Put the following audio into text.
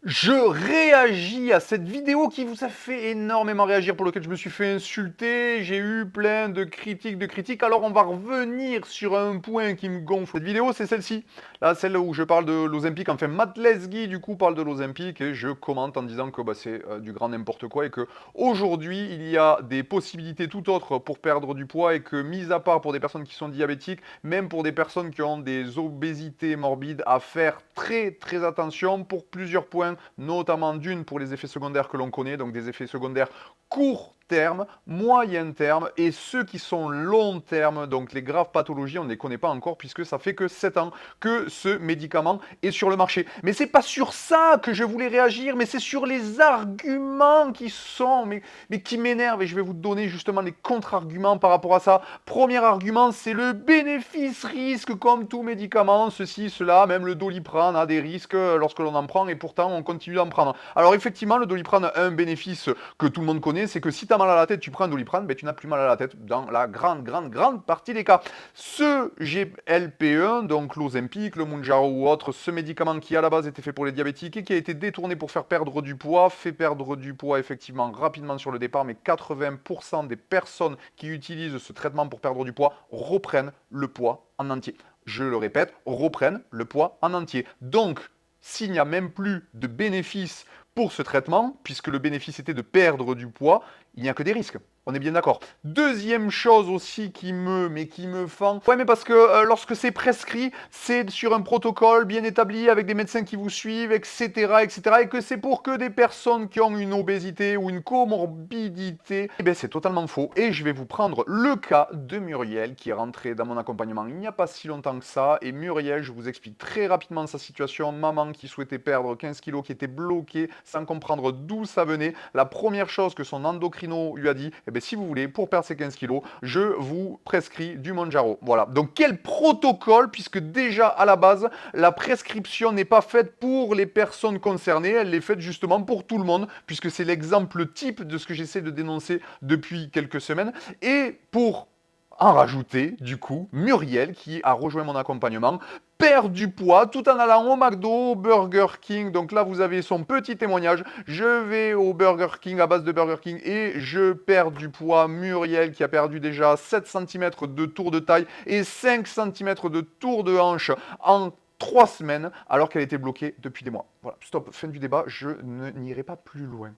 Je réagis à cette vidéo qui vous a fait énormément réagir, pour lequel je me suis fait insulter, j'ai eu plein de critiques, alors on va revenir sur un point qui me gonfle. Cette vidéo, c'est celle-ci, là, celle où je parle de l'Ozempic, enfin Matt Lesguy du coup parle de l'Ozempic et je commente en disant que c'est du grand n'importe quoi et que aujourd'hui il y a des possibilités tout autres pour perdre du poids et que mis à part pour des personnes qui sont diabétiques, même pour des personnes qui ont des obésités morbides, à faire très attention pour plusieurs points, notamment d'une pour les effets secondaires que l'on connaît, donc des effets secondaires court terme, moyen terme et ceux qui sont long terme, donc les graves pathologies, on ne les connaît pas encore puisque ça fait que 7 ans que ce médicament est sur le marché. Mais c'est pas sur ça que je voulais réagir, mais c'est sur les arguments qui sont, mais qui m'énervent et je vais vous donner justement les contre-arguments par rapport à ça. Premier argument, c'est le bénéfice-risque comme tout médicament, ceci, cela, même le Doliprane a des risques lorsque l'on en prend et pourtant on continue d'en prendre. Alors effectivement, le Doliprane a un bénéfice que tout le monde connaît, c'est que si tu as mal à la tête, tu prends un Doliprane, tu n'as plus mal à la tête dans la grande partie des cas. Ce GLP-1, donc l'Ozempic, le Mounjaro ou autre, ce médicament qui à la base était fait pour les diabétiques et qui a été détourné pour faire perdre du poids, fait perdre du poids effectivement rapidement sur le départ, mais 80% des personnes qui utilisent ce traitement pour perdre du poids reprennent le poids en entier. Je le répète, reprennent le poids en entier. Donc, s'il n'y a même plus de bénéfice pour ce traitement, puisque le bénéfice était de perdre du poids, il n'y a que des risques. On est bien d'accord. Deuxième chose aussi qui me fend. Ouais, mais parce que lorsque c'est prescrit, c'est sur un protocole bien établi avec des médecins qui vous suivent, etc., etc., et que c'est pour que des personnes qui ont une obésité ou une comorbidité. Eh bien, c'est totalement faux. Et je vais vous prendre le cas de Muriel qui est rentrée dans mon accompagnement il n'y a pas si longtemps que ça. Et Muriel, je vous explique très rapidement sa situation. Maman qui souhaitait perdre 15 kilos, qui était bloquée sans comprendre d'où ça venait. La première chose que son endocrino lui a dit, eh bien, si vous voulez, pour perdre ces 15 kilos, je vous prescris du Mounjaro. Voilà. Donc, quel protocole, puisque déjà, à la base, la prescription n'est pas faite pour les personnes concernées, elle est faite justement pour tout le monde, puisque c'est l'exemple type de ce que j'essaie de dénoncer depuis quelques semaines. Et pour en rajouter, du coup, Muriel, qui a rejoint mon accompagnement, perd du poids tout en allant au McDo, au Burger King. Donc là, vous avez son petit témoignage. Je vais au Burger King, à base de Burger King, et je perds du poids. Muriel, qui a perdu déjà 7 cm de tour de taille et 5 cm de tour de hanche en 3 semaines, alors qu'elle était bloquée depuis des mois. Voilà, stop, fin du débat, je n'irai pas plus loin.